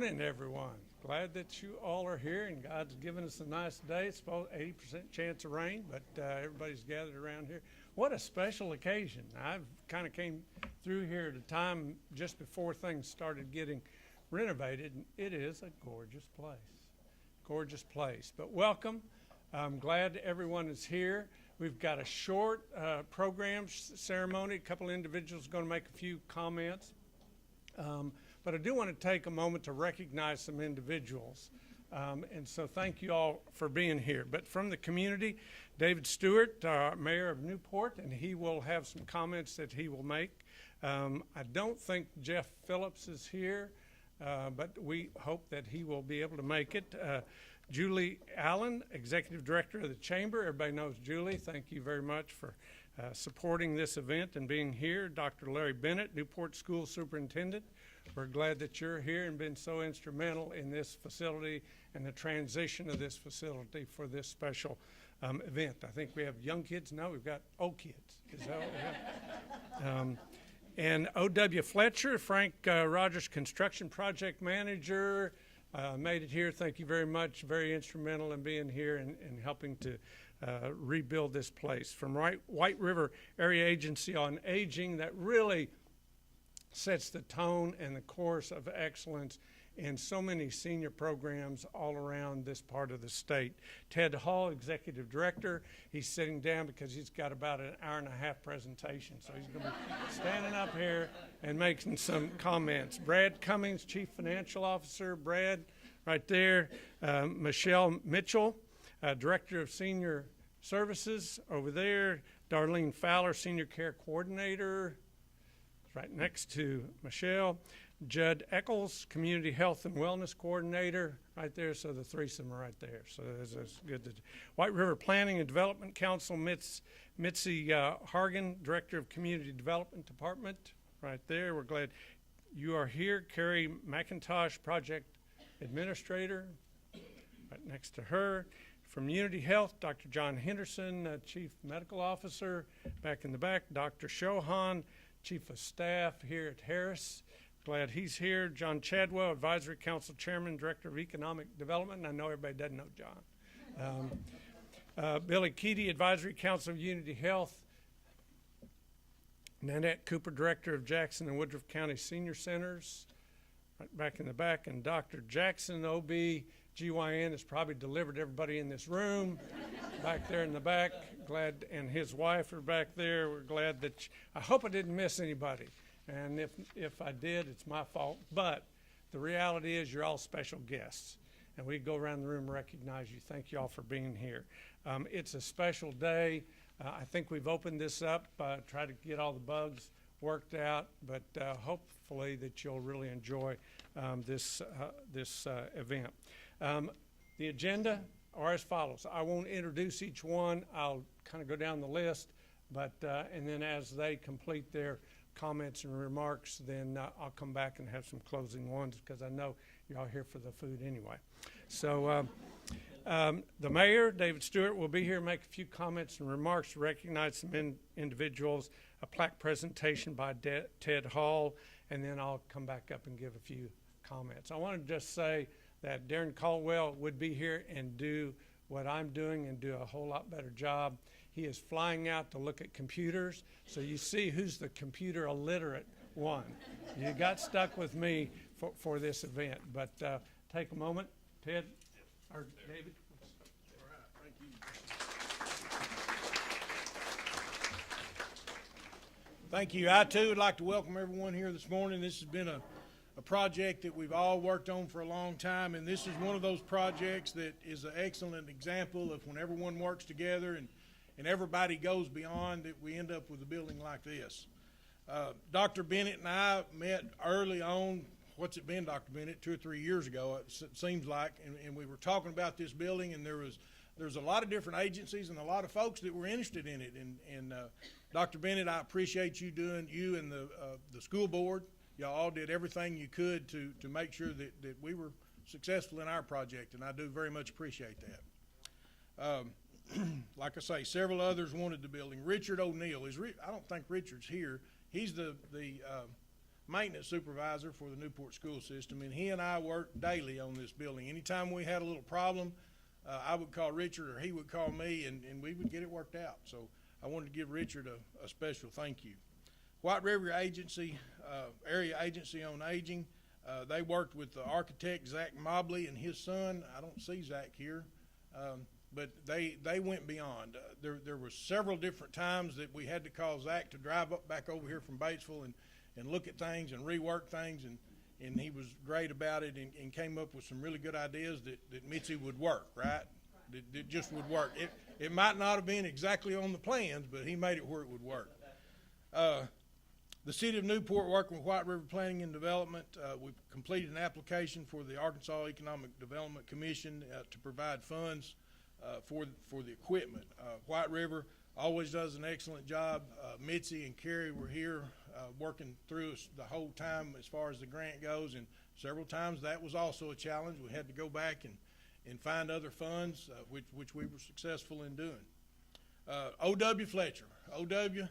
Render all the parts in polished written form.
morning, everyone. Glad that you all are here, and God's given us a nice day. It's about 80% chance of rain, but everybody's gathered around here. What a special occasion. I've kind of came through here at a time just before things started getting renovated, and it is a gorgeous place. Gorgeous place. But welcome. I'm glad everyone is here. We've got a short program ceremony. A couple individuals are going to make a few comments. But I do want to take a moment to recognize some individuals. And so thank you all for being here. But from the community, David Stewart, Mayor of Newport, and he will have some comments that he will make. I don't think Jeff Phillips is here, but we hope that he will be able to make it. Julie Allen, Executive Director of the Chamber. Everybody knows Julie. Thank you very much for supporting this event and being here. Dr. Larry Bennett, Newport School Superintendent. We're glad that you're here and been so instrumental in this facility and the transition of this facility for this special event. I think we have young kids. No, we've got old kids. Is that what we have? And O.W. Fletcher, Frank Rogers Construction Project Manager, made it here. Thank you very much. Very instrumental in being here and helping to rebuild this place. From White River Area Agency on Aging, that really sets the tone and the course of excellence in so many senior programs all around this part of the state. Ted Hall, Executive Director, he's sitting down because he's got about an hour-and-a-half presentation, so he's going to be standing up here and making some comments. Brad Cummings, Chief Financial Officer. Brad, right there. Michelle Mitchell, Director of Senior Services over there. Darlene Fowler, Senior Care Coordinator, right next to Michelle. Judd Eccles, Community Health and Wellness Coordinator, right there. So the threesome are right there. So that's good. White River Planning and Development Council, Mitzi Hargan, Director of Community Development Department, right there. We're glad you are here. Carrie McIntosh, Project Administrator, right next to her. From Unity Health, Dr. John Henderson, Chief Medical Officer, back in the back. Dr. Shohan, Chief of Staff here at Harris. Glad he's here. John Chadwell, Advisory Council Chairman, Director of Economic Development. And I know everybody doesn't know John. Billy Keaty, Advisory Council of Unity Health. Nanette Cooper, Director of Jackson and Woodruff County Senior Centers, right back in the back. And Dr. Jackson, OB-GYN, has probably delivered everybody in this room back there in the back. Glad, and his wife are back there. We're glad that, I hope I didn't miss anybody. And if I did, it's my fault. But the reality is you're all special guests. And we go around the room and recognize you. Thank you all for being here. It's a special day. I think we've opened this up, try to get all the bugs worked out. But hopefully that you'll really enjoy this event. The agenda are as follows. I won't introduce each one. I'll kind of go down the list. But and then as they complete their comments and remarks, then I'll come back and have some closing ones because I know you're all here for the food anyway. So the mayor, David Stewart, will be here, make a few comments and remarks to recognize some individuals, a plaque presentation by Ted Hall, and then I'll come back up and give a few comments. I want to just say that Darren Caldwell would be here and do what I'm doing and do a whole lot better job. He is flying out to look at computers, so you see who's the computer illiterate one. You got stuck with me for this event, but take a moment, Ted, or David. All right, thank you. I too would like to welcome everyone here this morning. This has been a project that we've all worked on for a long time, and this is one of those projects that is an excellent example of when everyone works together and everybody goes beyond, that we end up with a building like this. Dr. Bennett and I met early on, what's it been, Dr. Bennett, 2 or 3 years ago, it seems like, and we were talking about this building, and there's a lot of different agencies and a lot of folks that were interested in it. And Dr. Bennett, I appreciate you and the school board. Y'all all did everything you could to make sure that we were successful in our project, and I do very much appreciate that. Like I say, several others wanted the building. Richard O'Neill I don't think Richard's here. He's the maintenance supervisor for the Newport school system, and he and I worked daily on this building. Anytime we had a little problem, I would call Richard or he would call me, and we would get it worked out. So I wanted to give Richard a special thank you. White River Agency, Area Agency on Aging, they worked with the architect Zach Mobley and his son. I don't see Zach here, but they went beyond. There were several different times that we had to call Zach to drive up back over here from Batesville and look at things and rework things, and he was great about it and came up with some really good ideas that Mitzi would work, right? That just would work. It might not have been exactly on the plans, but he made it where it would work. The City of Newport, working with White River Planning and Development, we've completed an application for the Arkansas Economic Development Commission to provide funds for the equipment. White River always does an excellent job. Mitzi and Carrie were here working through us the whole time as far as the grant goes, and several times that was also a challenge. We had to go back and find other funds, which we were successful in doing. O.W. Fletcher. O.W.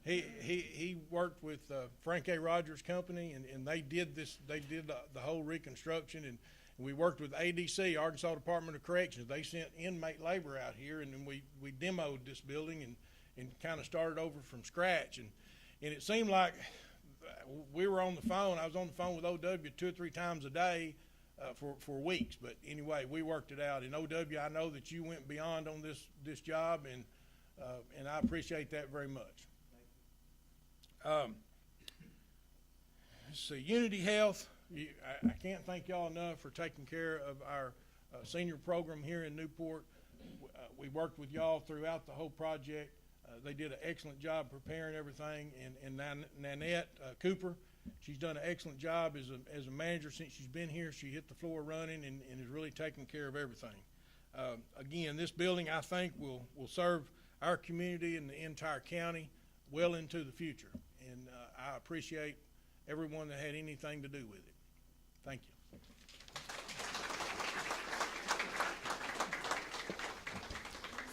He worked with Frank A. Rogers Company, and they did the whole reconstruction, and we worked with ADC, Arkansas Department of Corrections. They sent inmate labor out here, and then we demoed this building and kind of started over from scratch. And it seemed like we were on the phone. I was on the phone with OW 2 or 3 times a day for weeks. But anyway, we worked it out. And OW, I know that you went beyond on this job, and I appreciate that very much. Let's see, Unity Health. I can't thank y'all enough for taking care of our senior program here in Newport. We worked with y'all throughout the whole project. They did an excellent job preparing everything. And Nanette Cooper, she's done an excellent job as a manager since she's been here. She hit the floor running and is really taking care of everything. Again, this building, I think, will serve our community and the entire county well into the future. And I appreciate everyone that had anything to do with it. Thank you.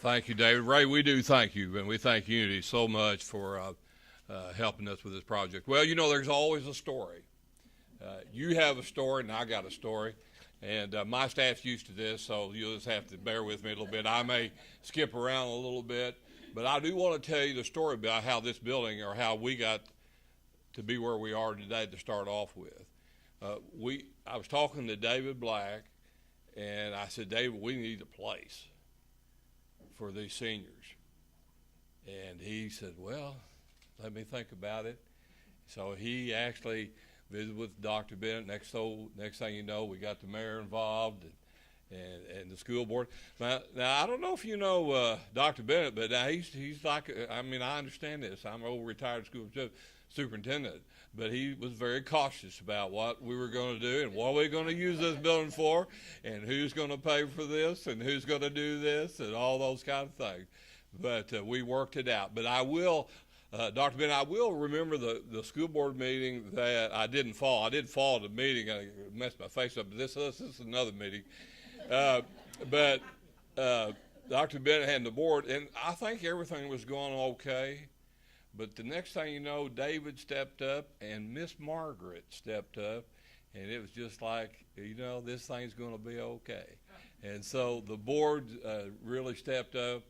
Thank you, David. Ray, we do thank you, and we thank Unity so much for helping us with this project. Well, you know, there's always a story. You have a story, and I got a story. And my staff's used to this, so you'll just have to bear with me a little bit. I may skip around a little bit, but I do want to tell you the story about how this building, or how we got to be where we are today to start off with. I was talking to David Black, and I said, David, we need a place for these seniors. And he said, well, let me think about it. So he actually visited with Dr. Bennett. Next thing you know, we got the mayor involved and the school board. Now I don't know if you know Dr. Bennett, but he's like, I mean, I understand this. I'm an old retired school superintendent, but he was very cautious about what we were going to do and what we're going to use this building for, and who's going to pay for this and who's going to do this and all those kind of things. But we worked it out. But I will, Dr. Bennett, I will remember the school board meeting that I didn't fall. I did fall at the meeting. I messed my face up. But this is another meeting. But Dr. Bennett and the board, and I think everything was going okay. But the next thing you know, David stepped up and Miss Margaret stepped up, and it was just like, you know, this thing's going to be okay. And so the board really stepped up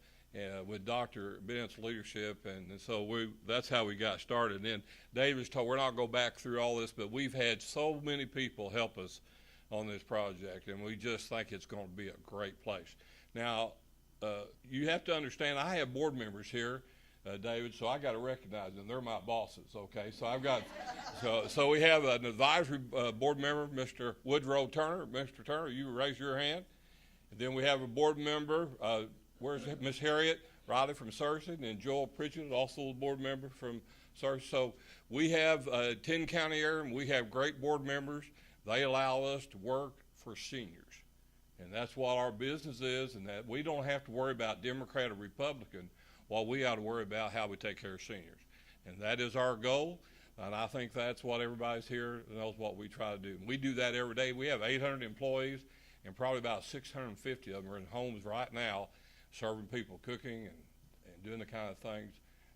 with Dr. Bennett's leadership, and so that's how we got started. And then David's told, we're not going to go back through all this, but we've had so many people help us on this project, and we just think it's going to be a great place. Now, you have to understand, I have board members here, David, so I got to recognize them. They're my bosses, okay? So I've got, so we have an advisory board member, Mr. Woodrow Turner. Mr. Turner, you raise your hand. And then we have a board member, where's Miss Harriet Riley from Searcy, and Joel Pritchett, also a board member from Searcy. So we have 10 county area, and we have great board members. They allow us to work for seniors. And that's what our business is, and that we don't have to worry about Democrat or Republican. What we ought to worry about how we take care of seniors. And that is our goal, and I think that's what everybody's here knows what we try to do. And we do that every day. We have 800 employees, and probably about 650 of them are in homes right now serving people, cooking and doing the kind of things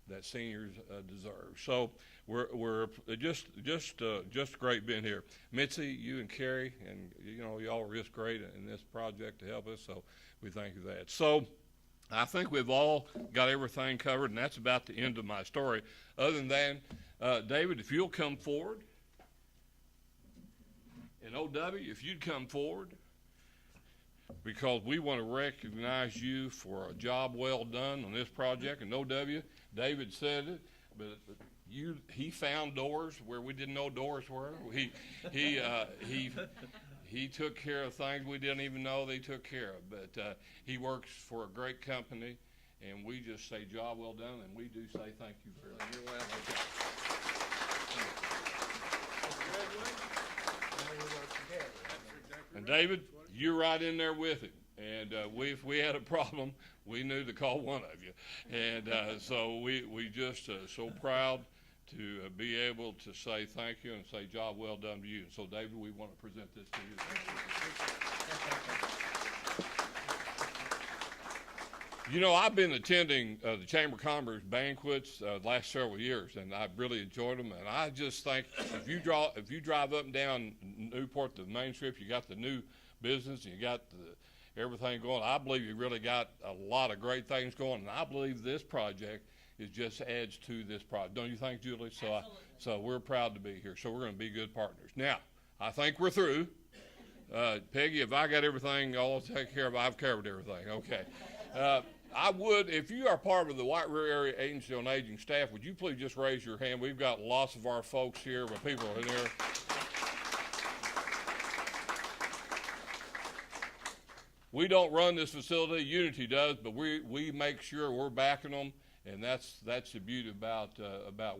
that seniors deserve. So we're just great being here. Mitzi, you and Carrie, and y'all were just great in this project to help us. So we thank you for that. So I think we've all got everything covered, and that's about the end of my story. Other than that, David, if you'll come forward, and OW, if you'd come forward, because we want to recognize you for a job well done on this project. And OW, David said it, but he found doors where we didn't know doors were. He took care of things we didn't even know they took care of. But he works for a great company, and we just say job well done, and we do say thank you very much. You're welcome. And David, you're right in there with him. And if we had a problem, we knew to call one of you. And so we just so proud to be able to say thank you and say job well done to you. And so, David, we want to present this to you. You know, I've been attending the Chamber of Commerce banquets the last several years, and I've really enjoyed them. And I just think if you drive up and down Newport, the main strip, you got the new business, and you got everything going. I believe you really got a lot of great things going, and I believe this project just adds to this project. Don't you think, Julie? So we're proud to be here. So we're going to be good partners. Now, I think we're through. Peggy, if I got everything all taken care of, I've covered everything. Okay. I would, if you are part of the White River Area Agency on Aging staff, would you please just raise your hand? We've got lots of our folks here, but people in here. We don't run this facility, Unity does, but we make sure we're backing them, and that's the beauty about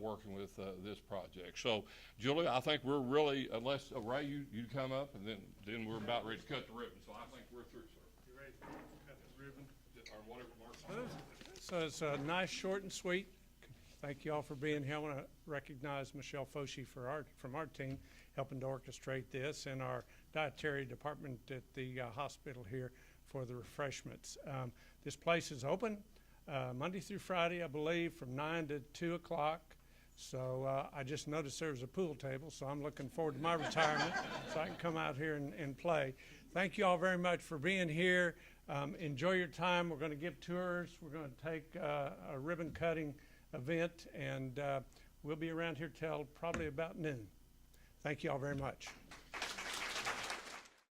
working with this project. So, Julie, I think we're really, unless Ray, you come up, and then we're about ready to cut the ribbon. So I think we're through, sir. You ready to cut this ribbon? Or whatever, Mark. So it's nice, short, and sweet. Thank you all for being here. I want to recognize Michelle Foshi from our team helping to orchestrate this, and our dietary department at the hospital here for the refreshments. This place is open Monday through Friday, I believe, from 9 to 2 o'clock. So I just noticed there was a pool table, so I'm looking forward to my retirement so I can come out here and play. Thank you all very much for being here. Enjoy your time. We're going to give tours. We're going to take a ribbon cutting event, and we'll be around here till probably about noon. Thank you all very much.